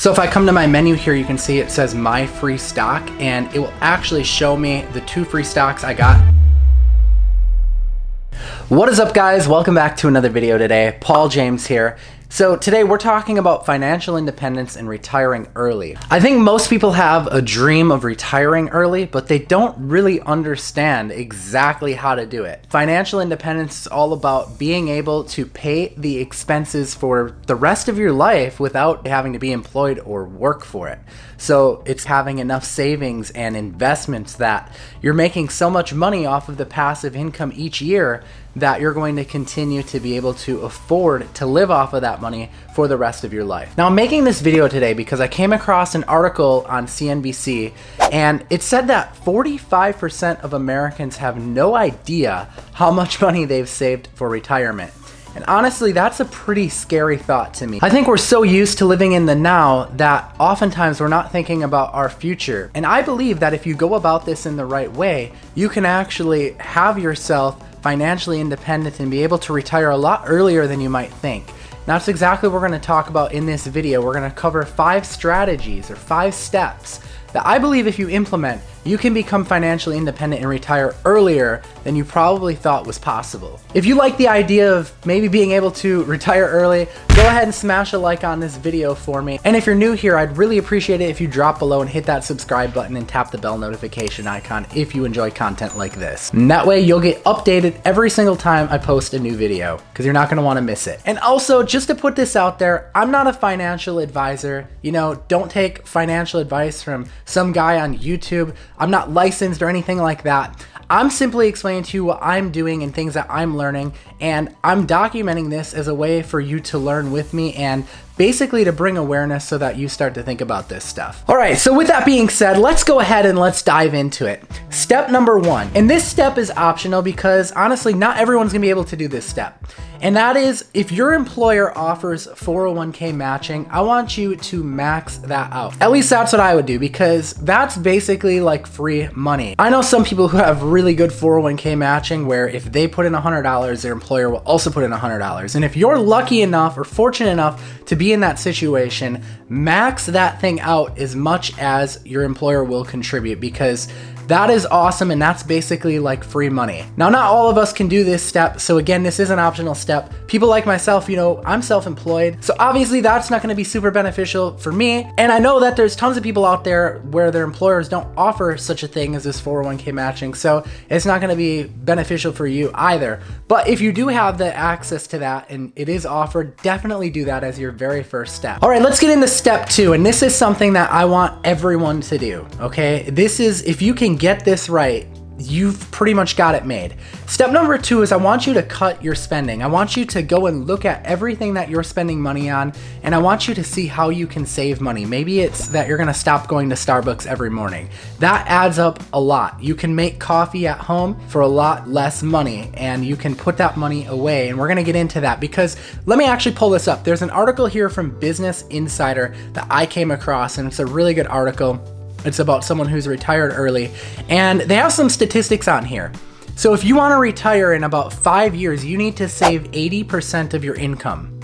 So if I come to my menu here, you can see it says my free stock, and it will actually show me the 2 free stocks I got. What is up, guys? Welcome back to another video today. Paul James here. So today we're talking about financial independence and retiring early. I think most people have a dream of retiring early, but they don't really understand exactly how to do it. Financial independence is all about being able to pay the expenses for the rest of your life without having to be employed or work for it. So it's having enough savings and investments that you're making so much money off of the passive income each year that you're going to continue to be able to afford to live off of that money for the rest of your life. Now, I'm making this video today because I came across an article on CNBC, and it said that 45% of Americans have no idea how much money they've saved for retirement. And honestly, that's a pretty scary thought to me. I think we're so used to living in the now that oftentimes we're not thinking about our future. And I believe that if you go about this in the right way, you can actually have yourself financially independent and be able to retire a lot earlier than you might think. Now, that's exactly what we're going to talk about in this video. We're going to cover 5 strategies or 5 steps that I believe if you implement, you can become financially independent and retire earlier than you probably thought was possible. If you like the idea of maybe being able to retire early, go ahead and smash a like on this video for me. And if you're new here, I'd really appreciate it if you drop below and hit that subscribe button and tap the bell notification icon if you enjoy content like this. And that way you'll get updated every single time I post a new video, because you're not going to want to miss it. And also, just to put this out there, I'm not a financial advisor. You know, don't take financial advice from some guy on YouTube. I'm not licensed or anything like that. I'm simply explaining to you what I'm doing and things that I'm learning, and I'm documenting this as a way for you to learn with me and basically to bring awareness so that you start to think about this stuff. All right, so with that being said, let's go ahead and let's dive into it. Step number 1, and this step is optional because honestly, not everyone's gonna be able to do this step. And that is, if your employer offers 401k matching, I want you to max that out. At least that's what I would do, because that's basically like free money. I know some people who have really good 401k matching where if they put in $100, their employer will also put in $100. And if you're lucky enough or fortunate enough to be in that situation, max that thing out as much as your employer will contribute, because that is awesome, and that's basically like free money. Now, not all of us can do this step, so again, this is an optional step. People like myself, you know, I'm self-employed, so obviously that's not gonna be super beneficial for me, and I know that there's tons of people out there where their employers don't offer such a thing as this 401k matching, so it's not gonna be beneficial for you either. But if you do have the access to that and it is offered, definitely do that as your very first step. All right, let's get into step 2, and this is something that I want everyone to do, okay? This is, if you can get this right, you've pretty much got it made. Step number 2 is I want you to cut your spending. I want you to go and look at everything that you're spending money on, and I want you to see how you can save money. Maybe it's that you're gonna stop going to Starbucks every morning. That adds up a lot. You can make coffee at home for a lot less money, and you can put that money away, and we're gonna get into that because let me actually pull this up. There's an article here from Business Insider that I came across, and it's a really good article. It's about someone who's retired early, and they have some statistics on here. So if you want to retire in about 5 years, you need to save 80% of your income.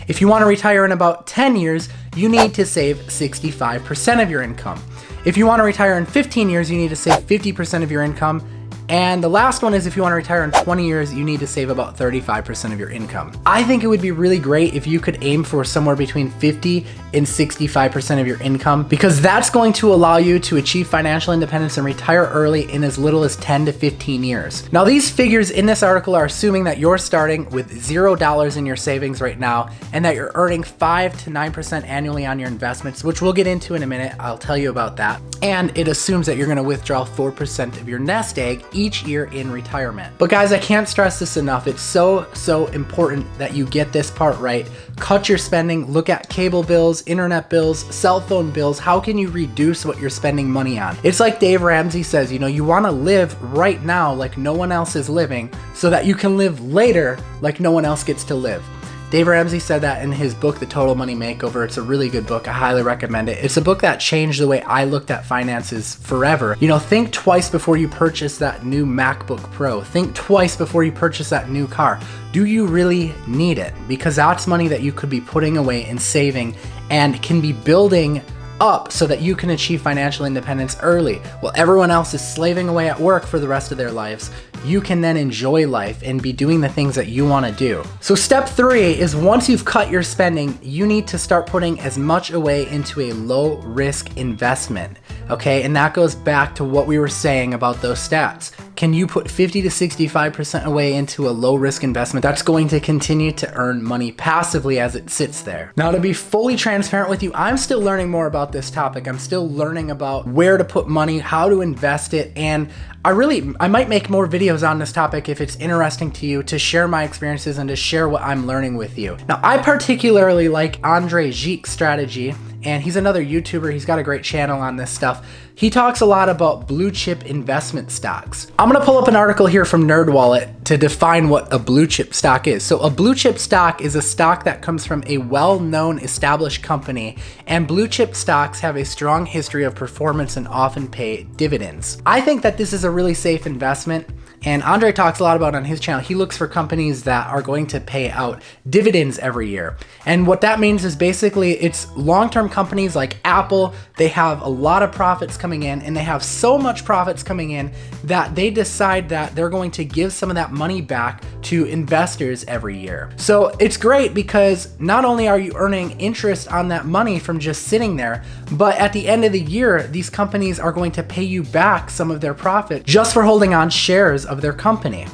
If you want to retire in about 10 years, you need to save 65% of your income. If you want to retire in 15 years, you need to save 50% of your income. And the last one is if you want to retire in 20 years, you need to save about 35% of your income. I think it would be really great if you could aim for somewhere between 50 and 65% of your income, because that's going to allow you to achieve financial independence and retire early in as little as 10 to 15 years. Now, these figures in this article are assuming that you're starting with $0 in your savings right now and that you're earning 5 to 9% annually on your investments, which we'll get into in a minute. I'll tell you about that. And it assumes that you're going to withdraw 4% of your nest egg each year in retirement. But guys, I can't stress this enough. It's so important that you get this part right. Cut your spending, look at cable bills, internet bills, cell phone bills. How can you reduce what you're spending money on? It's like Dave Ramsey says, you know, you want to live right now like no one else is living so that you can live later like no one else gets to live. Dave Ramsey said that in his book, The Total Money Makeover. It's a really good book. I highly recommend it. It's a book that changed the way I looked at finances forever. You know, think twice before you purchase that new MacBook Pro. Think twice before you purchase that new car. Do you really need it? Because that's money that you could be putting away and saving and can be building up so that you can achieve financial independence early. While everyone else is slaving away at work for the rest of their lives, you can then enjoy life and be doing the things that you want to do. So step 3 is once you've cut your spending, you need to start putting as much away into a low risk investment. Okay, and that goes back to what we were saying about those stats. Can you put 50 to 65% away into a low risk investment that's going to continue to earn money passively as it sits there? Now, to be fully transparent with you, I'm still learning more about this topic. I'm still learning about where to put money, how to invest it, and I might make more videos on this topic if it's interesting to you, to share my experiences and to share what I'm learning with you. Now, I particularly like Andre Gieck's strategy, and he's another YouTuber. He's got a great channel on this stuff. He talks a lot about blue chip investment stocks. I'm gonna pull up an article here from NerdWallet to define what a blue chip stock is. So a blue chip stock is a stock that comes from a well-known established company, and blue chip stocks have a strong history of performance and often pay dividends. I think that this is a really safe investment. And Andre talks a lot about on his channel, he looks for companies that are going to pay out dividends every year. And what that means is basically it's long-term companies like Apple. They have a lot of profits coming in, and they have so much profits coming in that they decide that they're going to give some of that money back to investors every year. So it's great because not only are you earning interest on that money from just sitting there, but at the end of the year, these companies are going to pay you back some of their profit just for holding on shares of their company.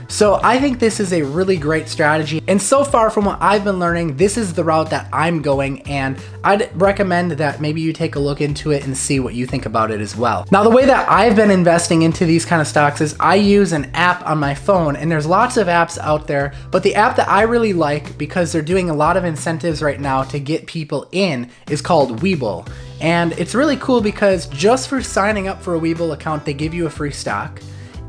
So I think this is a really great strategy, and so far from what I've been learning, this is the route that I'm going, and I'd recommend that maybe you take a look into it and see what you think about it as well. Now, the way that I've been investing into these kind of stocks is I use an app on my phone, and there's lots of apps out there, but the app that I really like, because they're doing a lot of incentives right now to get people in, is called Webull. And it's really cool because just for signing up for a Webull account, they give you a free stock.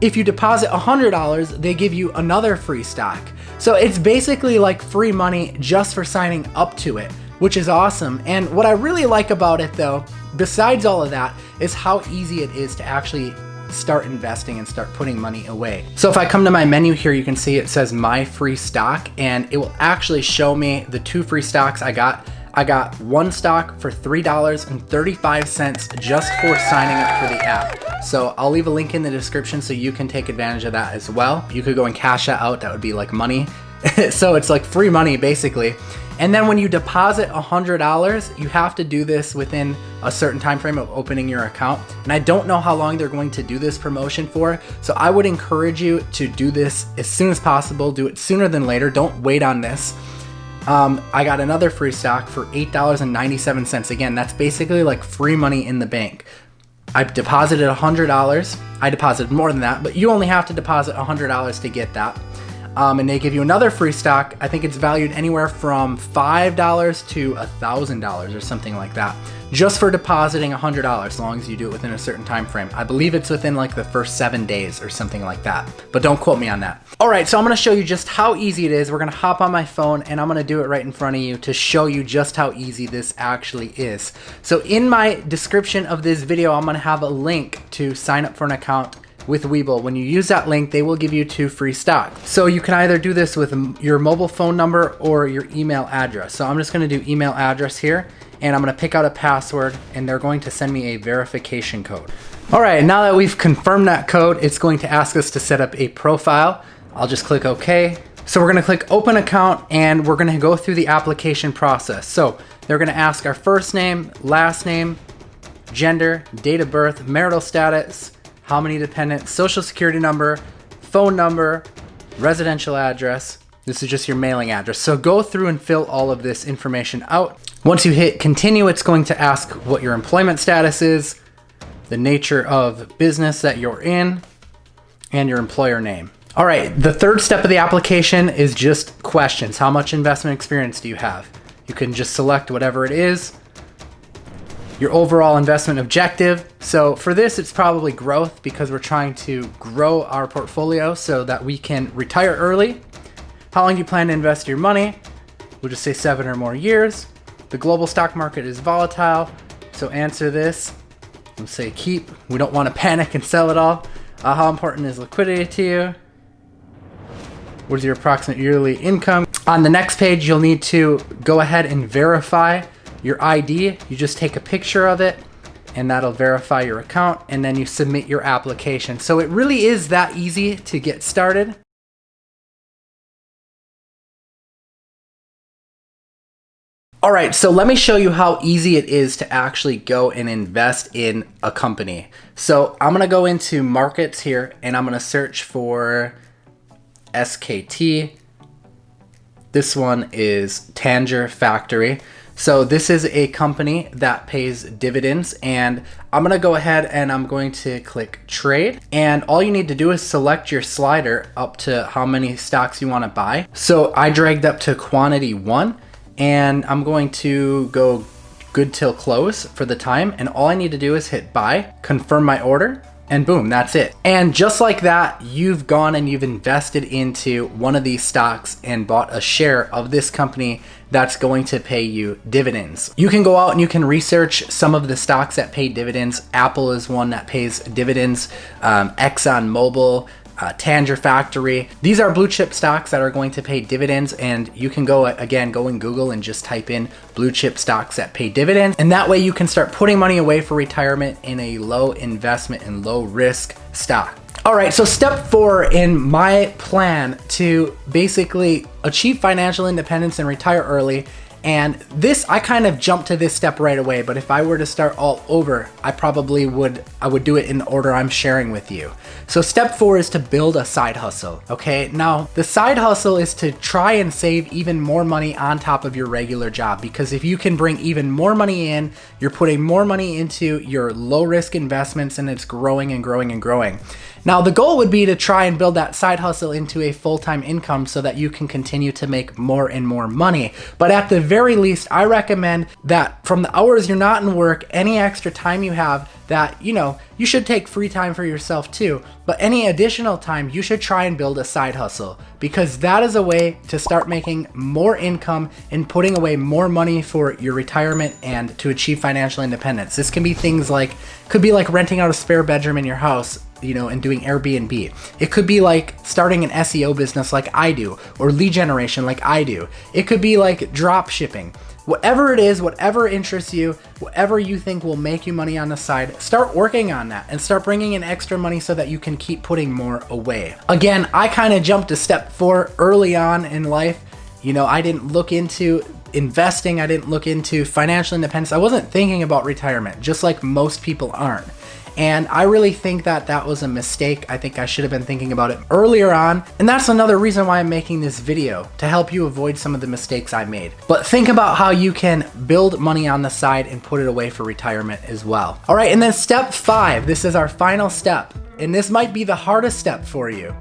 If you deposit $100, they give you another free stock. So it's basically like free money just for signing up to it, which is awesome. And what I really like about it though, besides all of that, is how easy it is to actually start investing and start putting money away. So if I come to my menu here, you can see it says my free stock, and it will actually show me the 2 free stocks I got. I got 1 stock for $3.35 just for signing up for the app. So I'll leave a link in the description so you can take advantage of that as well. You could go and cash that out. That would be like money. So it's like free money basically. And then when you deposit $100, you have to do this within a certain time frame of opening your account. And I don't know how long they're going to do this promotion for. So I would encourage you to do this as soon as possible. Do it sooner than later. Don't wait on this. I got another free stock for $8.97. Again, that's basically like free money in the bank. I deposited $100. I deposited more than that, but you only have to deposit $100 to get that. And they give you another free stock. I think it's valued anywhere from $5 to $1,000 or something like that, just for depositing $100, as long as you do it within a certain time frame. I believe it's within like the first 7 days or something like that, but don't quote me on that. All right, so I'm gonna show you just how easy it is. We're gonna hop on my phone and I'm gonna do it right in front of you to show you just how easy this actually is. So in my description of this video, I'm gonna have a link to sign up for an account with Webull. When you use that link, they will give you 2 free stocks. So you can either do this with your mobile phone number or your email address. So I'm just gonna do email address here, and I'm gonna pick out a password, and they're going to send me a verification code. All right, now that we've confirmed that code, it's going to ask us to set up a profile. I'll just click OK. So we're gonna click open account, and we're gonna go through the application process. So they're gonna ask our first name, last name, gender, date of birth, marital status, how many dependents, social security number, phone number, residential address. This is just your mailing address. So go through and fill all of this information out. Once you hit continue, it's going to ask what your employment status is, the nature of business that you're in, and your employer name. All right, the third step of the application is just questions. How much investment experience do you have? You can just select whatever it is. Your overall investment objective. So for this, it's probably growth, because we're trying to grow our portfolio so that we can retire early. How long do you plan to invest your money? We'll just say 7 or more years. The global stock market is volatile, so answer this. We'll say keep. We don't want to panic and sell it all. How important is liquidity to you? What is your approximate yearly income? On the next page, you'll need to go ahead and verify your ID. You just take a picture of it and that'll verify your account, and then you submit your application. So it really is that easy to get started. All right, so let me show you how easy it is to actually go and invest in a company. So I'm gonna go into markets here and I'm gonna search for SKT. This one is Tanger Factory. So this is a company that pays dividends, and I'm gonna go ahead and I'm going to click trade, and all you need to do is select your slider up to how many stocks you wanna buy. So I dragged up to quantity 1, and I'm going to go good till close for the time, and all I need to do is hit buy, confirm my order, and boom, that's it. And just like that, you've gone and you've invested into one of these stocks and bought a share of this company that's going to pay you dividends. You can go out and you can research some of the stocks that pay dividends. Apple is one that pays dividends, ExxonMobil, Tanger Factory. These are blue chip stocks that are going to pay dividends, and you can go in Google and just type in blue chip stocks that pay dividends, and that way you can start putting money away for retirement in a low investment and low risk stock. All right, so step 4 in my plan to basically achieve financial independence and retire early. And this, I kind of jumped to this step right away, but if I were to start all over, I would do it in the order I'm sharing with you. So step 4 is to build a side hustle, okay? Now, the side hustle is to try and save even more money on top of your regular job, because if you can bring even more money in, you're putting more money into your low risk investments, and it's growing and growing and growing. Now, the goal would be to try and build that side hustle into a full-time income so that you can continue to make more and more money. But at the very least, I recommend that from the hours you're not in work, any extra time you have, that, you should take free time for yourself too, but any additional time, you should try and build a side hustle, because that is a way to start making more income and putting away more money for your retirement and to achieve financial independence. This can be things like, could be like renting out a spare bedroom in your house, and doing Airbnb. It could be like starting an SEO business like I do, or lead generation like I do. It could be like drop shipping. Whatever it is, whatever interests you, whatever you think will make you money on the side, start working on that and start bringing in extra money so that you can keep putting more away. Again, I kind of jumped to step 4 early on in life. I didn't look into investing. I didn't look into financial independence. I wasn't thinking about retirement, just like most people aren't. And I really think that that was a mistake. I think I should have been thinking about it earlier on. And that's another reason why I'm making this video, to help you avoid some of the mistakes I made. But think about how you can build money on the side and put it away for retirement as well. All right, and then step 5, this is our final step, and this might be the hardest step for you,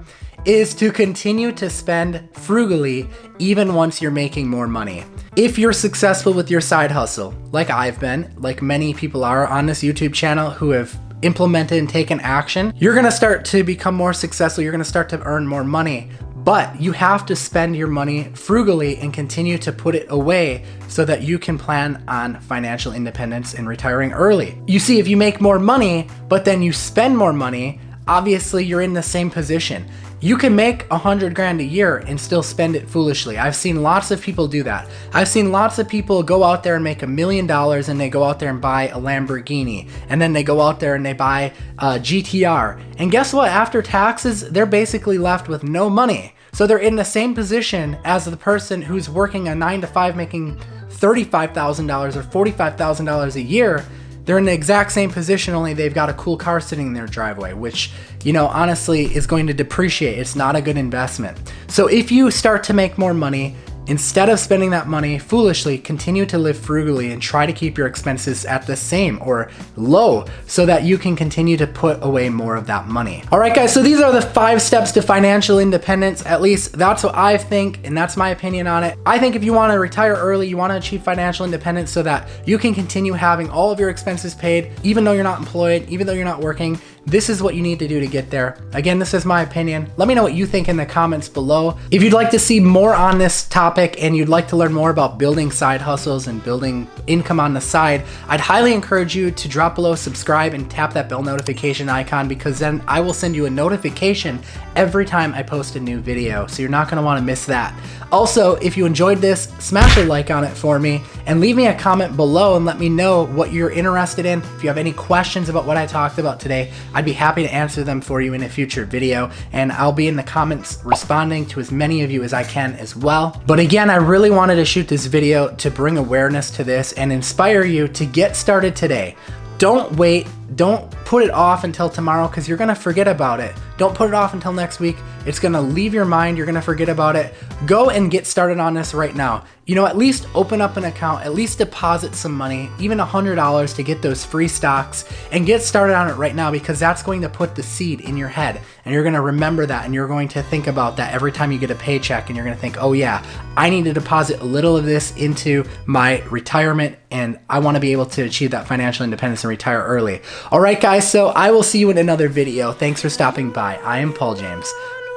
is to continue to spend frugally even once you're making more money. If you're successful with your side hustle, like I've been, like many people are on this YouTube channel who have implemented and taken action, you're gonna start to become more successful. You're gonna start to earn more money, but you have to spend your money frugally and continue to put it away so that you can plan on financial independence and retiring early. You see, if you make more money, but then you spend more money, obviously you're in the same position. You can make 100 grand a year and still spend it foolishly. I've seen lots of people do that. I've seen lots of people go out there and make $1 million, and they go out there and buy a Lamborghini, and then they go out there and they buy a GTR. And guess what? After taxes, they're basically left with no money. So they're in the same position as the person who's working a 9-to-5 making $35,000 or $45,000 a year. They're in the exact same position, only they've got a cool car sitting in their driveway, which, honestly is going to depreciate. It's not a good investment. So if you start to make more money, instead of spending that money foolishly, continue to live frugally and try to keep your expenses at the same or low so that you can continue to put away more of that money. All right, guys, so these are the 5 steps to financial independence. At least that's what I think, and that's my opinion on it. I think if you want to retire early, you want to achieve financial independence so that you can continue having all of your expenses paid, even though you're not employed, even though you're not working, This is what you need to do to get there. Again, this is my opinion. Let me know what you think in the comments below. If you'd like to see more on this topic and you'd like to learn more about building side hustles and building income on the side, I'd highly encourage you to drop below, subscribe, and tap that bell notification icon, because then I will send you a notification every time I post a new video, so you're not going to want to miss that. Also, if you enjoyed this, smash a like on it for me and leave me a comment below and let me know what you're interested in. If you have any questions about what I talked about today, I'd be happy to answer them for you in a future video, and I'll be in the comments responding to as many of you as I can as well. But again, I really wanted to shoot this video to bring awareness to this and inspire you to get started today. Don't wait. Don't put it off until tomorrow, because you're going to forget about it. Don't put it off until next week. It's going to leave your mind. You're going to forget about it. Go and get started on this right now. You know, at least open up an account, at least deposit some money, even $100 to get those free stocks, and get started on it right now, because that's going to put the seed in your head, and you're going to remember that, and you're going to think about that every time you get a paycheck, and you're going to think, oh yeah, I need to deposit a little of this into my retirement, and I want to be able to achieve that financial independence and retire early. All right, guys, so I will see you in another video. Thanks for stopping by. I am Paul James.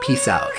Peace out.